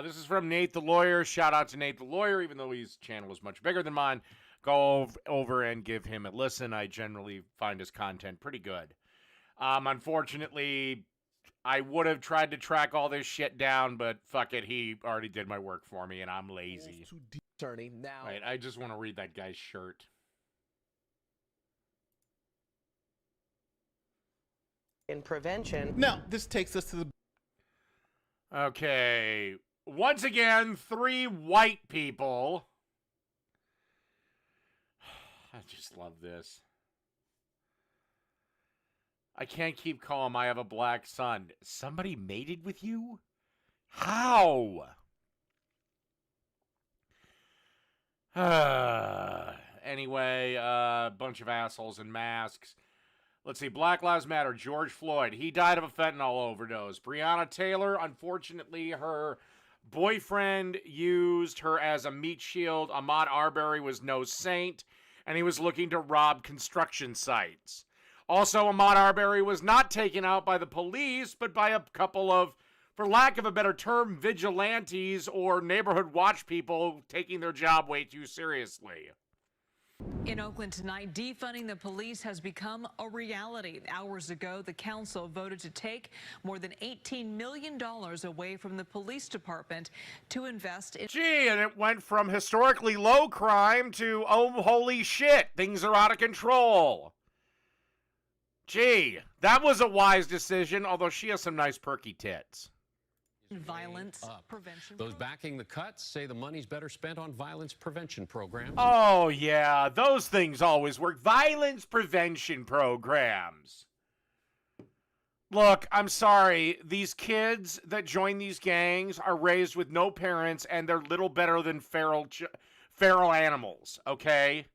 This is from Nate the Lawyer. Shout out to Nate the Lawyer, even though his channel is much bigger than mine. Go over and give him a listen. I generally find his content pretty good. Unfortunately, I would have tried to track all this shit down, but fuck it, he already did my work for me, and I'm lazy. Attorney now. Right, I just want to read that guy's shirt. In prevention. Now, this takes us to the... Okay. Once again, 3 white people. I just love this. I can't keep calm. I have a black son. Somebody mated with you? How? Anyway, a bunch of assholes in masks. Let's see. Black Lives Matter. George Floyd. He died of a fentanyl overdose. Breonna Taylor, unfortunately, her boyfriend used her as a meat shield. Ahmaud Arbery was no saint, and he was looking to rob construction sites. Also, Ahmaud Arbery was not taken out by the police, but by a couple of, for lack of a better term, vigilantes or neighborhood watch people taking their job way too seriously. In Oakland tonight, defunding the police has become a reality. Hours ago, the council voted to take more than $18 million away from the police department to invest in... Gee, and it went from historically low crime to, oh, holy shit, things are out of control. Gee, that was a wise decision, although she has some nice perky tits. Violence prevention. Those backing the cuts say the money's better spent on violence prevention programs. Oh, yeah, those things always work. Violence prevention programs. Look, I'm sorry. These kids that join these gangs are raised with no parents, and they're little better than feral animals, okay?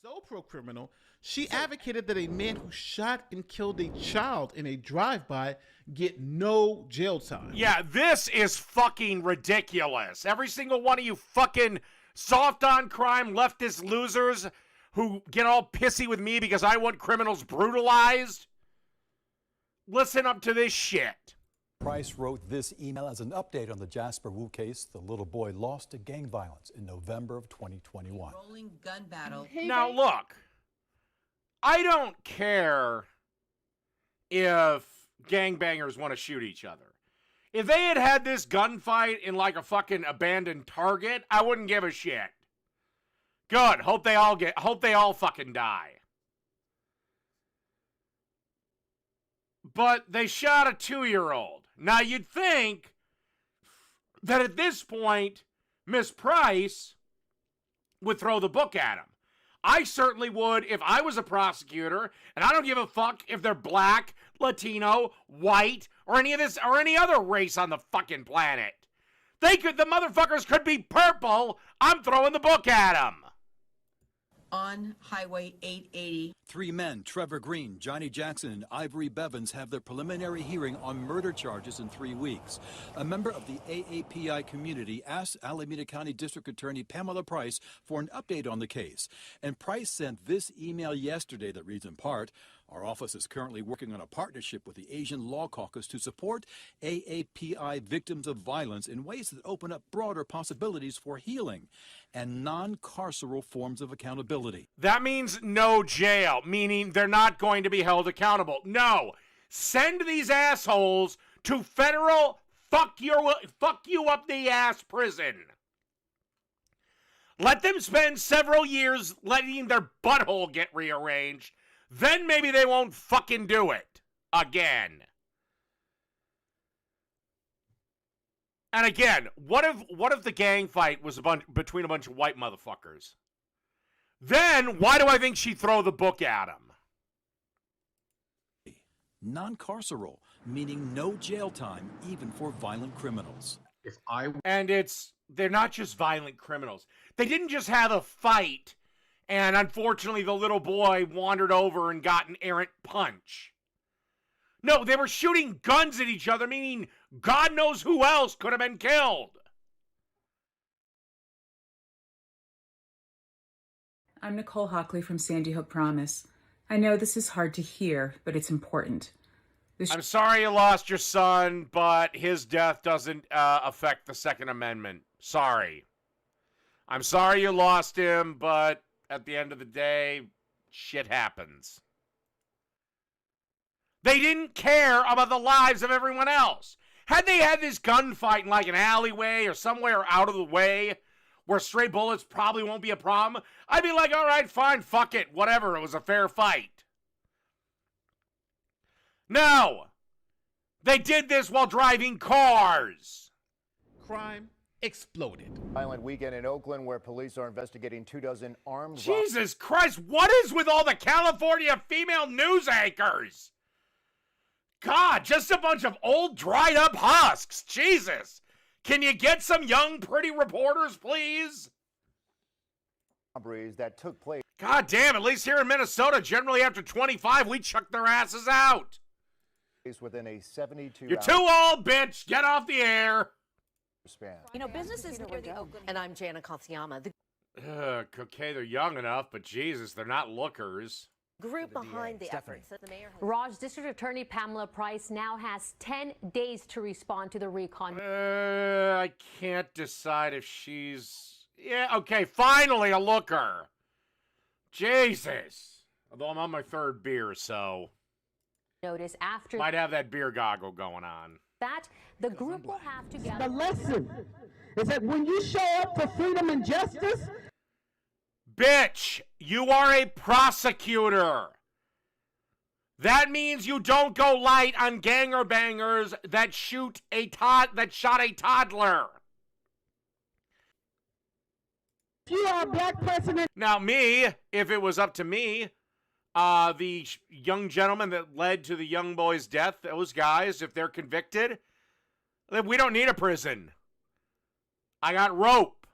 So pro-criminal, she advocated that a man who shot and killed a child in a drive-by get no jail time. Yeah, this is fucking ridiculous. Every single one of you fucking soft-on-crime leftist losers who get all pissy with me because I want criminals brutalized, listen up to this shit. Price wrote this email as an update on the Jasper Wu case. The little boy lost to gang violence in November of 2021. Rolling gun battle. Now, look, I don't care if gangbangers want to shoot each other. If they had had this gunfight in like a fucking abandoned Target, I wouldn't give a shit. Good. Hope they all fucking die. But they shot a 2-year-old. Now you'd think that at this point, Miss Price would throw the book at him. I certainly would if I was a prosecutor, and I don't give a fuck if they're black, Latino, white, or any of this, or any other race on the fucking planet. The motherfuckers could be purple. I'm throwing the book at them. On Highway 880. 3 men, Trevor Green, Johnny Jackson, and Ivory Bevins, have their preliminary hearing on murder charges in 3 weeks. A member of the AAPI community asked Alameda County District Attorney Pamela Price for an update on the case. And Price sent this email yesterday that reads in part, "Our office is currently working on a partnership with the Asian Law Caucus to support AAPI victims of violence in ways that open up broader possibilities for healing and non-carceral forms of accountability." That means no jail, meaning they're not going to be held accountable. No, send these assholes to federal fuck you up the ass prison. Let them spend several years letting their butthole get rearranged. Then maybe they won't fucking do it again. And again, what if the gang fight was between a bunch of white motherfuckers? Then why do I think she'd throw the book at him? Non-carceral, meaning no jail time even for violent criminals. They're not just violent criminals. They didn't just have a fight and unfortunately the little boy wandered over and got an errant punch. No, they were shooting guns at each other, meaning God knows who else could have been killed. I'm Nicole Hockley from Sandy Hook Promise. I know this is hard to hear, but it's important. I'm sorry you lost your son, but his death doesn't affect the Second Amendment. Sorry. I'm sorry you lost him, but at the end of the day, shit happens. They didn't care about the lives of everyone else. Had they had this gunfight in like an alleyway or somewhere out of the way where stray bullets probably won't be a problem, I'd be like, all right, fine, fuck it, whatever, it was a fair fight. No! They did this while driving cars. Crime exploded. Violent weekend in Oakland where police are investigating 24 armed Jesus Christ, what is with all the California female news anchors? God, just a bunch of old, dried up husks. Jesus. Can you get some young, pretty reporters, please? robberies that took place God damn, at least here in Minnesota, generally after 25, we chuck their asses out. within a 72-hour You're too old, bitch. Get off the air. span. You know, businesses near the Oakland. And I'm Jana Katsuyama. The Okay, they're young enough, but Jesus, they're not lookers. group behind the efforts that the mayor has. Raj, District Attorney Pamela Price now has 10 days to respond to the recon. I can't decide if she's... Yeah, okay, finally a looker. Jesus. Although I'm on my third beer, so... Notice after Might have that beer goggle going on. that, the group will have to gather. The lesson is that when you show up for freedom and justice, Bitch, you are a prosecutor. That means you don't go light on ganger bangers that shot a toddler. if you are a black person in Now, me, if it was up to me, the young gentleman that led to the young boy's death, those guys, if they're convicted, then we don't need a prison. I got rope.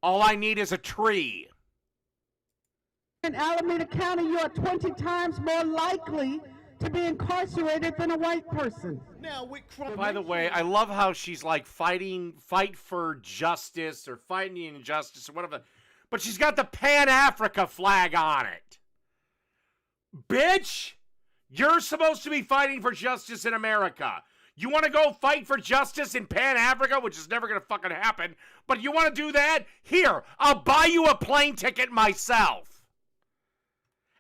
All I need is a tree. Alameda County, you are 20 times more likely to be incarcerated than a white person. Now, with crime, By the way, I love how she's like fight for justice or fighting the injustice or whatever. But she's got the Pan-Africa flag on it. Bitch, you're supposed to be fighting for justice in America. You want to go fight for justice in Pan-Africa, which is never going to fucking happen, but you want to do that? Here, I'll buy you a plane ticket myself.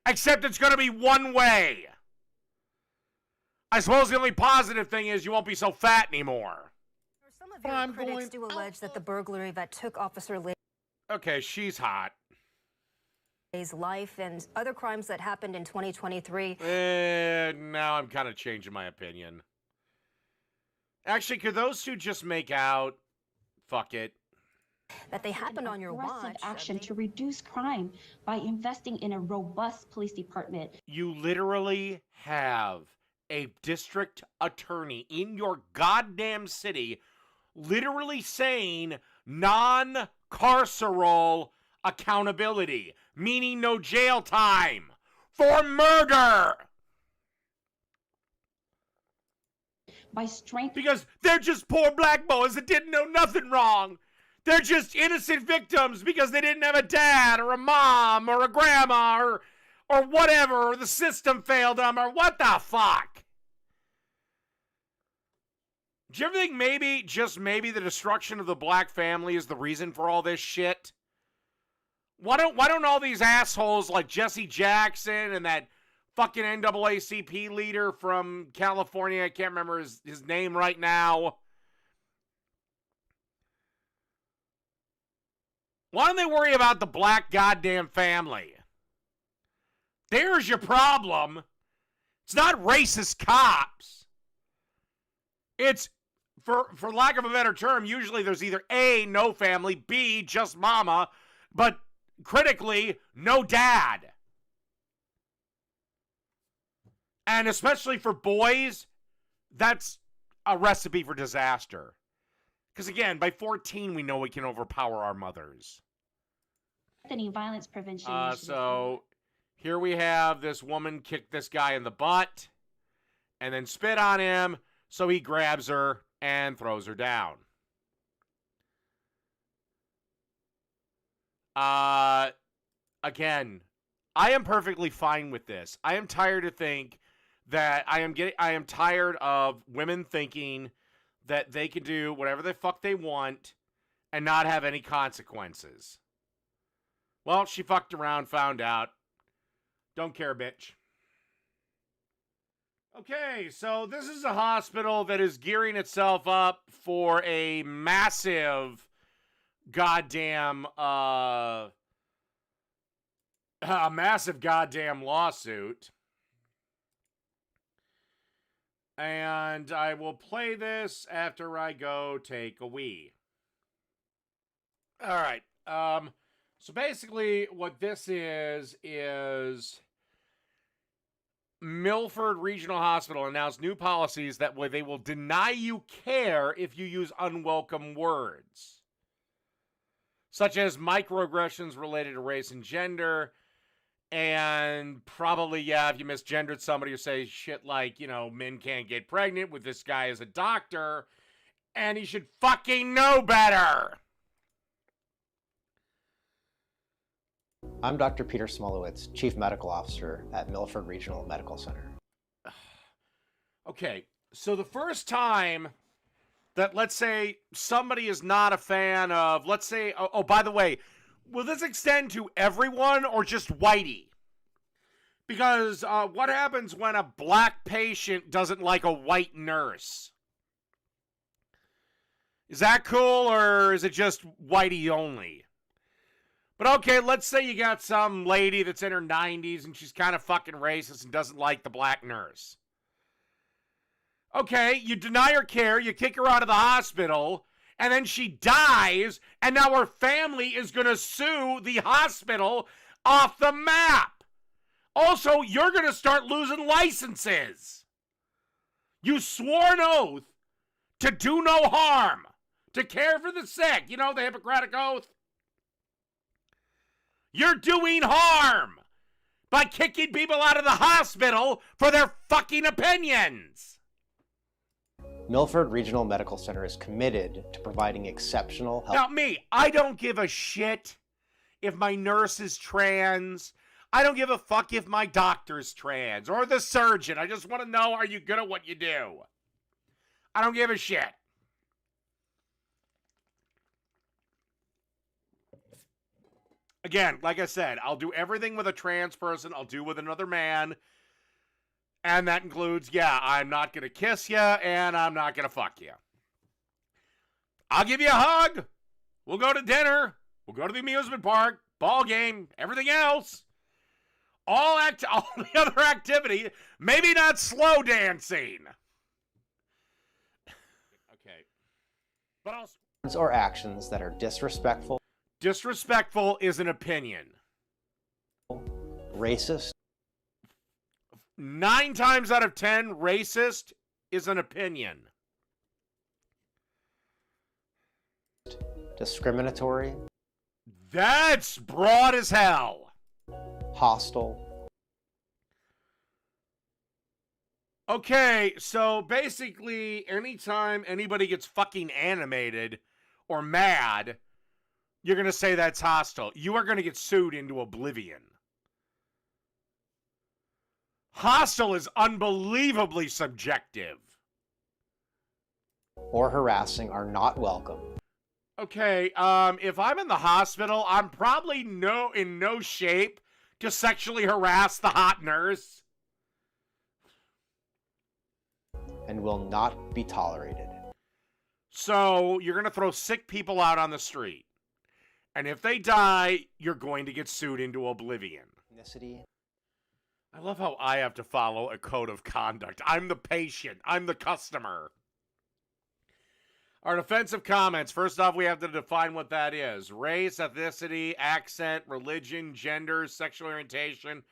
Except it's going to be one way. I suppose the only positive thing is you won't be so fat anymore. Some of your I'm critics going- do allege that the burglary that took Officer Okay, she's hot. Lay's life and other crimes that happened in 2023 Now I'm kind of changing my opinion. Actually, could those two just make out? Fuck it. that they happened on your watch. action to reduce crime by investing in a robust police department. You literally have a district attorney in your goddamn city literally saying non-carceral accountability, meaning no jail time for murder. By strengthening Because they're just poor black boys that didn't know nothing wrong. They're just innocent victims because they didn't have a dad or a mom or a grandma or whatever, or the system failed them, or what the fuck? Do you ever think maybe, just maybe, the destruction of the black family is the reason for all this shit? Why don't all these assholes like Jesse Jackson and that fucking NAACP leader from California, I can't remember his name right now. Why don't they worry about the black goddamn family? There's your problem. It's not racist cops. It's, for lack of a better term, usually there's either A, no family, B, just mama, but critically, no dad. And especially for boys, that's a recipe for disaster. Because again, by 14, we know we can overpower our mothers. violence prevention. So here we have this woman kick this guy in the butt and then spit on him. So he grabs her and throws her down. Again, I am perfectly fine with this. I am tired to think that I am tired of women thinking that they can do whatever the fuck they want and not have any consequences. Well, she fucked around, found out. Don't care, bitch. Okay, so this is a hospital that is gearing itself up for a massive goddamn lawsuit. And I will play this after I go take a wee. All right. So basically what this is Milford Regional Hospital announced new policies that they will deny you care if you use unwelcome words, such as microaggressions related to race and gender, and probably, if you misgendered somebody or say shit like, men can't get pregnant with this guy as a doctor, and he should fucking know better. I'm Dr. Peter Smolowitz, Chief Medical Officer at Milford Regional Medical Center. Okay, so the first time that, let's say, somebody is not a fan of, let's say, oh, by the way, will this extend to everyone or just whitey? Because what happens when a black patient doesn't like a white nurse? Is that cool, or is it just whitey only? But okay, let's say you got some lady that's in her 90s and she's kind of fucking racist and doesn't like the black nurse. Okay, you deny her care, you kick her out of the hospital, and then she dies, and now her family is going to sue the hospital off the map. Also, you're going to start losing licenses. You swore an oath to do no harm, to care for the sick. You know, the Hippocratic Oath. You're doing harm by kicking people out of the hospital for their fucking opinions. Milford Regional Medical Center is committed to providing exceptional health. Now, I don't give a shit if my nurse is trans. I don't give a fuck if my doctor's trans or the surgeon. I just want to know, are you good at what you do? I don't give a shit. Again, like I said, I'll do everything with a trans person. I'll do with another man. And that includes, I'm not going to kiss you and I'm not going to fuck you. I'll give you a hug. We'll go to dinner. We'll go to the amusement park, ball game, everything else. All the other activity, maybe not slow dancing. Okay. But also, or actions that are disrespectful. Disrespectful is an opinion. Racist. 9 times out of 10, racist is an opinion. Discriminatory. That's broad as hell. Hostile. Okay, so basically, anytime anybody gets fucking animated or mad, you're going to say that's hostile. You are going to get sued into oblivion. Hostile is unbelievably subjective. Or harassing are not welcome. Okay, if I'm in the hospital, I'm probably in no shape to sexually harass the hot nurse. And will not be tolerated. So, you're going to throw sick people out on the street. And if they die, you're going to get sued into oblivion. Ethnicity. I love how I have to follow a code of conduct. I'm the patient. I'm the customer. Our defensive comments. First off, we have to define what that is. Race, ethnicity, accent, religion, gender, sexual orientation,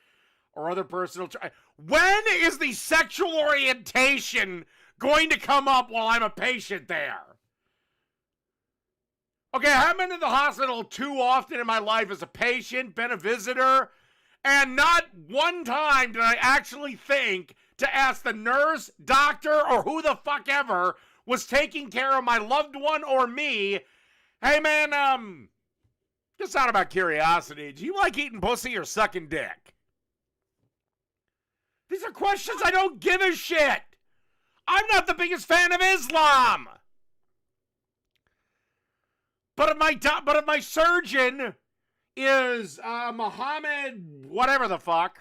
or other personal... When is the sexual orientation going to come up while I'm a patient there? Okay, I haven't been to the hospital too often in my life as a patient, been a visitor, and not one time did I actually think to ask the nurse, doctor, or who the fuck ever was taking care of my loved one or me, hey man, just out about curiosity, do you like eating pussy or sucking dick? These are questions I don't give a shit. I'm not the biggest fan of Islam. But if my surgeon is Muhammad whatever the fuck,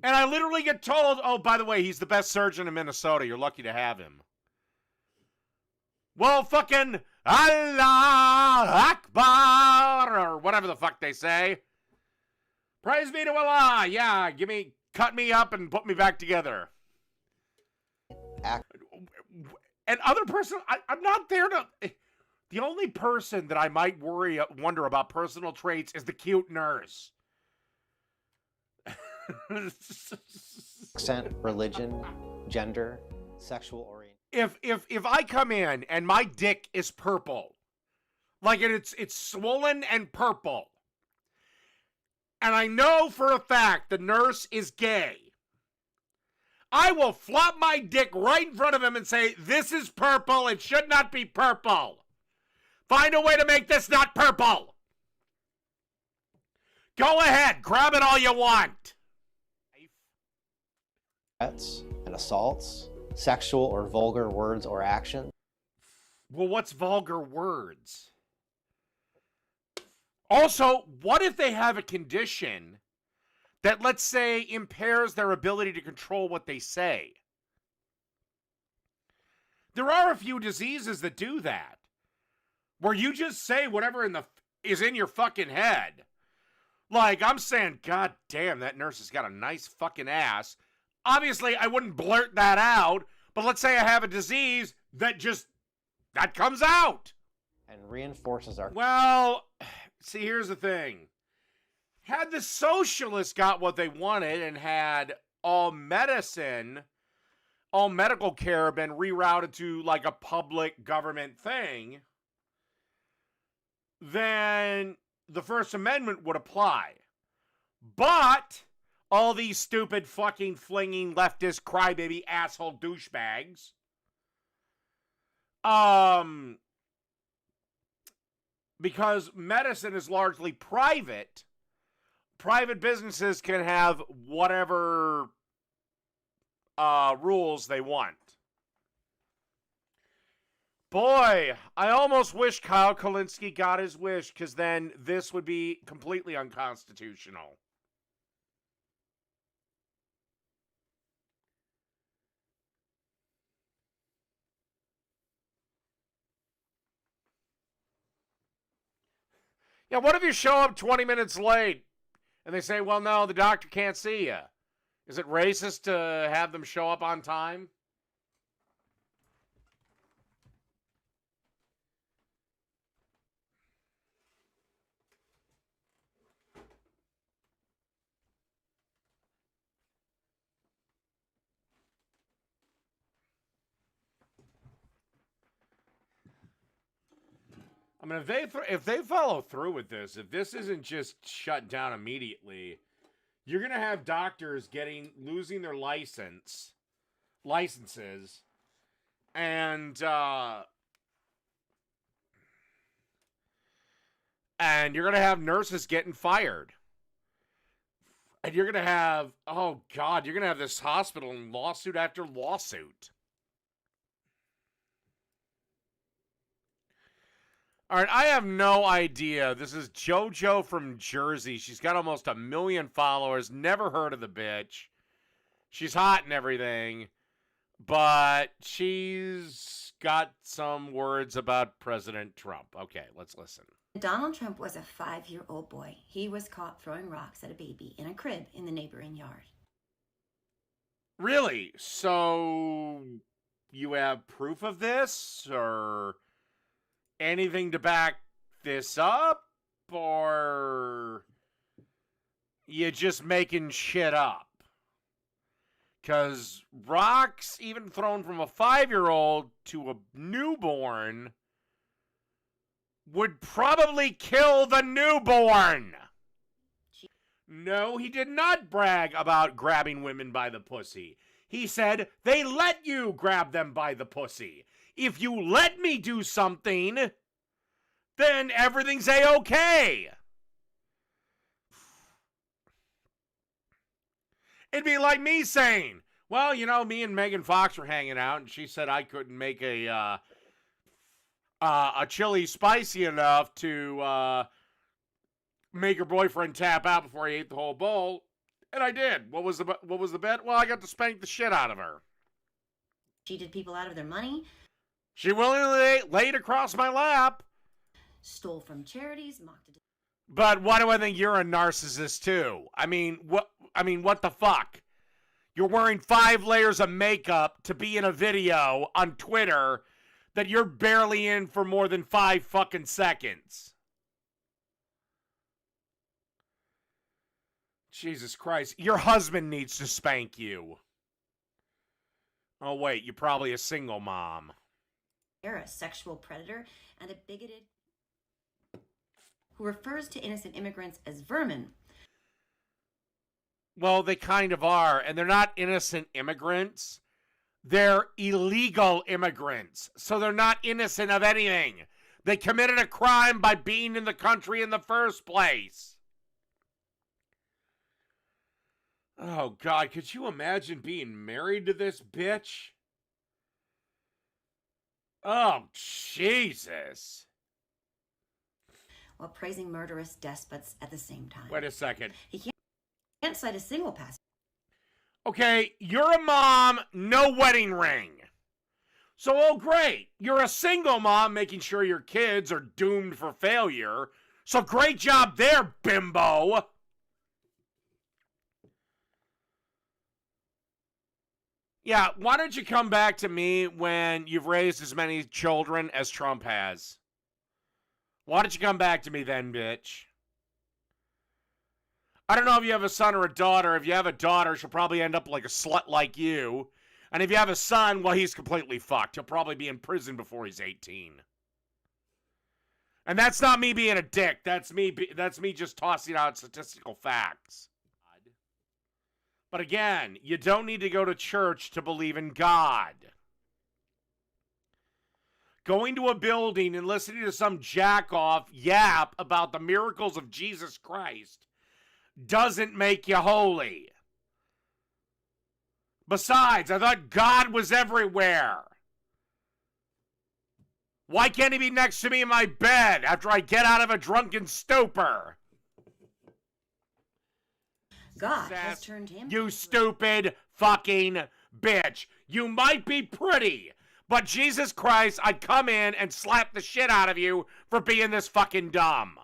and I literally get told, oh, by the way, he's the best surgeon in Minnesota. You're lucky to have him. Well, fucking Allah Akbar, or whatever the fuck they say. Praise be to Allah. Yeah, cut me up and put me back together. And other person, I'm not there to... The only person that I might wonder about personal traits is the cute nurse. Accent, religion, gender, sexual orientation. If I come in and my dick is purple, like it's swollen and purple, and I know for a fact the nurse is gay, I will flop my dick right in front of him and say, this is purple, it should not be purple. Find a way to make this not purple. Go ahead, grab it all you want. Threats and assaults, sexual or vulgar words or actions. Well, what's vulgar words? Also, what if they have a condition that, let's say, impairs their ability to control what they say? There are a few diseases that do that, where you just say whatever is in your fucking head. Like, I'm saying, God damn, that nurse has got a nice fucking ass. Obviously, I wouldn't blurt that out, but let's say I have a disease that comes out. And reinforces our... Well, see, here's the thing. Had the socialists got what they wanted and had all medical care been rerouted to like a public government thing, then the First Amendment would apply. But all these stupid fucking flinging leftist crybaby asshole douchebags, because medicine is largely private businesses can have whatever rules they want. Boy, I almost wish Kyle Kulinski got his wish, because then this would be completely unconstitutional. Yeah, what if you show up 20 minutes late and they say, well, no, the doctor can't see you? Is it racist to have them show up on time? I mean, if they follow through with this, if this isn't just shut down immediately, you're gonna have doctors losing their licenses, and you're gonna have nurses getting fired, and you're gonna have, oh God, you're gonna have this hospital in lawsuit after lawsuit. All right, I have no idea. This is JoJo from Jersey. She's got almost 1 million followers. Never heard of the bitch. She's hot and everything, but she's got some words about President Trump. Okay, let's listen. Donald Trump was a 5-year-old boy. He was caught throwing rocks at a baby in a crib in the neighboring yard. Really? So you have proof of this, or anything to back this up, or you just making shit up? Because rocks, even thrown from a 5-year-old to a newborn, would probably kill the newborn. No, he did not brag about grabbing women by the pussy. He said, they let you grab them by the pussy. If you let me do something, then everything's A-okay. It'd be like me saying, well, you know, me and Megan Fox were hanging out, and she said I couldn't make a chili spicy enough to make her boyfriend tap out before he ate the whole bowl, and I did. What was the bet? Well, I got to spank the shit out of her. Cheated people out of their money. She willingly laid across my lap. Stole from charities, mocked a... But why do I think you're a narcissist too? I mean, what the fuck? You're wearing 5 layers of makeup to be in a video on Twitter that you're barely in for more than 5 fucking seconds. Jesus Christ. Your husband needs to spank you. Oh, wait, you're probably a single mom. A sexual predator and a bigoted who refers to innocent immigrants as vermin. Well, they kind of are, and they're not innocent immigrants. They're illegal immigrants, so they're not innocent of anything. They committed a crime by being in the country in the first place. Oh, God, could you imagine being married to this bitch? Oh, Jesus. While praising murderous despots at the same time. Wait a second. He can't cite a single passage. Okay, you're a mom, no wedding ring. So, oh great, you're a single mom making sure your kids are doomed for failure. So great job there, bimbo. Yeah, why don't you come back to me when you've raised as many children as Trump has? Why don't you come back to me then, bitch? I don't know if you have a son or a daughter. If you have a daughter, she'll probably end up like a slut like you. And if you have a son, well, he's completely fucked. He'll probably be in prison before he's 18. And that's not me being a dick. That's me just tossing out statistical facts. But again, you don't need to go to church to believe in God. Going to a building and listening to some jack-off yap about the miracles of Jesus Christ doesn't make you holy. Besides, I thought God was everywhere. Why can't he be next to me in my bed after I get out of a drunken stupor? God has turned him. You stupid fucking bitch. You might be pretty, but Jesus Christ, I'd come in and slap the shit out of you for being this fucking dumb.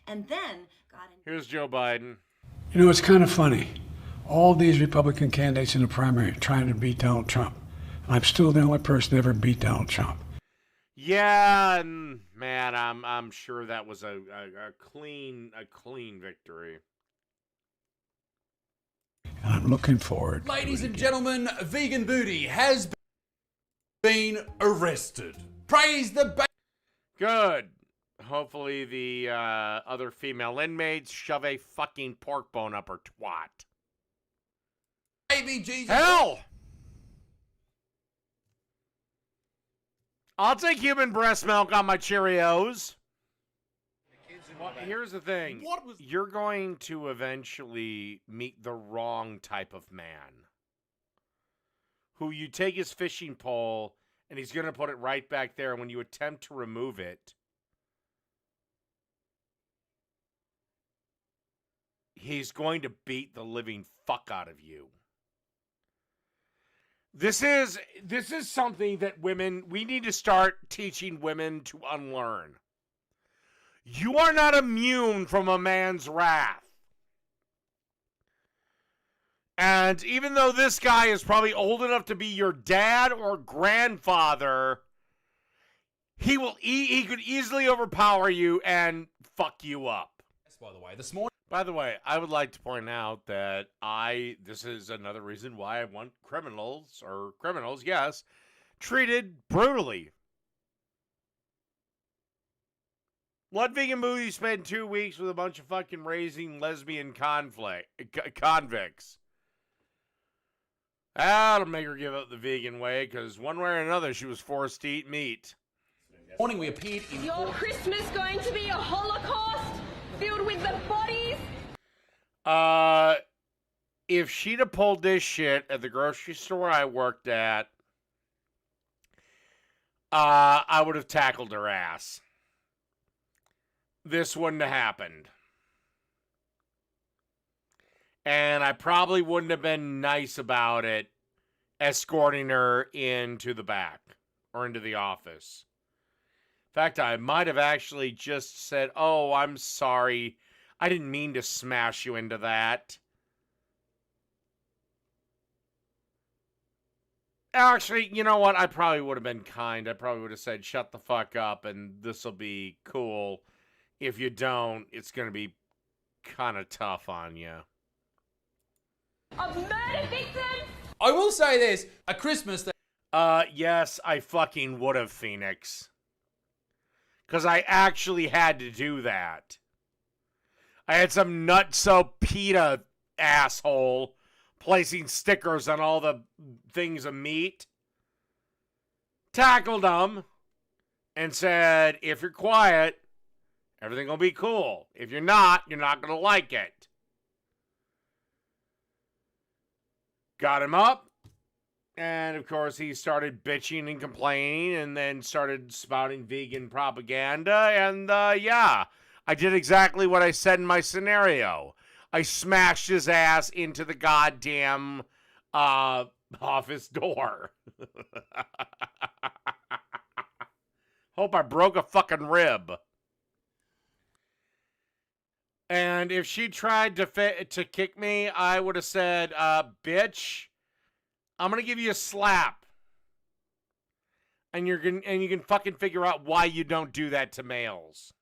And then God. Here's Joe Biden. You know, it's kind of funny. All these Republican candidates in the primary are trying to beat Donald Trump. I'm still the only person to ever beat Donald Trump. Yeah, and man, I'm sure that was a clean victory. I'm looking forward. Ladies and gentlemen, Vegan Booty has been arrested. Praise the Good. Hopefully the other female inmates shove a fucking pork bone up her twat. Baby Jesus. Hell! I'll take human breast milk on my Cheerios. Well, here's the thing. You're going to eventually meet the wrong type of man. Who you take his fishing pole and he's going to put it right back there. And when you attempt to remove it, he's going to beat the living fuck out of you. This is something that we need to start teaching women to unlearn. You are not immune from a man's wrath. And even though this guy is probably old enough to be your dad or grandfather, he could easily overpower you and fuck you up. By the way, this morning. By the way, I would like to point out that this is another reason why I want criminals, yes, treated brutally. Let Vegan Booty spend 2 weeks with a bunch of fucking raising lesbian convicts. That'll make her give up the vegan way, because one way or another, she was forced to eat meat. Morning we appeared in... Is your Christmas going to be a Holocaust filled with the bodies? if she'd have pulled this shit at the grocery store I worked at, I would have tackled her ass. This wouldn't have happened. And I probably wouldn't have been nice about it, escorting her into the back or into the office. In fact, I might have actually just said, "Oh, I'm sorry. I didn't mean to smash you into that." Actually, you know what? I probably would have been kind. I probably would have said, "Shut the fuck up, and this will be cool. If you don't, it's going to be kind of tough on you." A murder victim? I will say this, at Christmas... Yes, I fucking would have, Phoenix. Because I actually had to do that. I had some nutso PETA asshole placing stickers on all the things of meat. Tackled them and said, if you're quiet, everything will be cool. If you're not going to like it. Got him up. And, of course, he started bitching and complaining and then started spouting vegan propaganda. And, yeah, I did exactly what I said in my scenario. I smashed his ass into the goddamn office door. Hope I broke a fucking rib. And if she tried to kick me, I would have said, bitch, I'm going to give you a slap. And you can fucking figure out why you don't do that to males.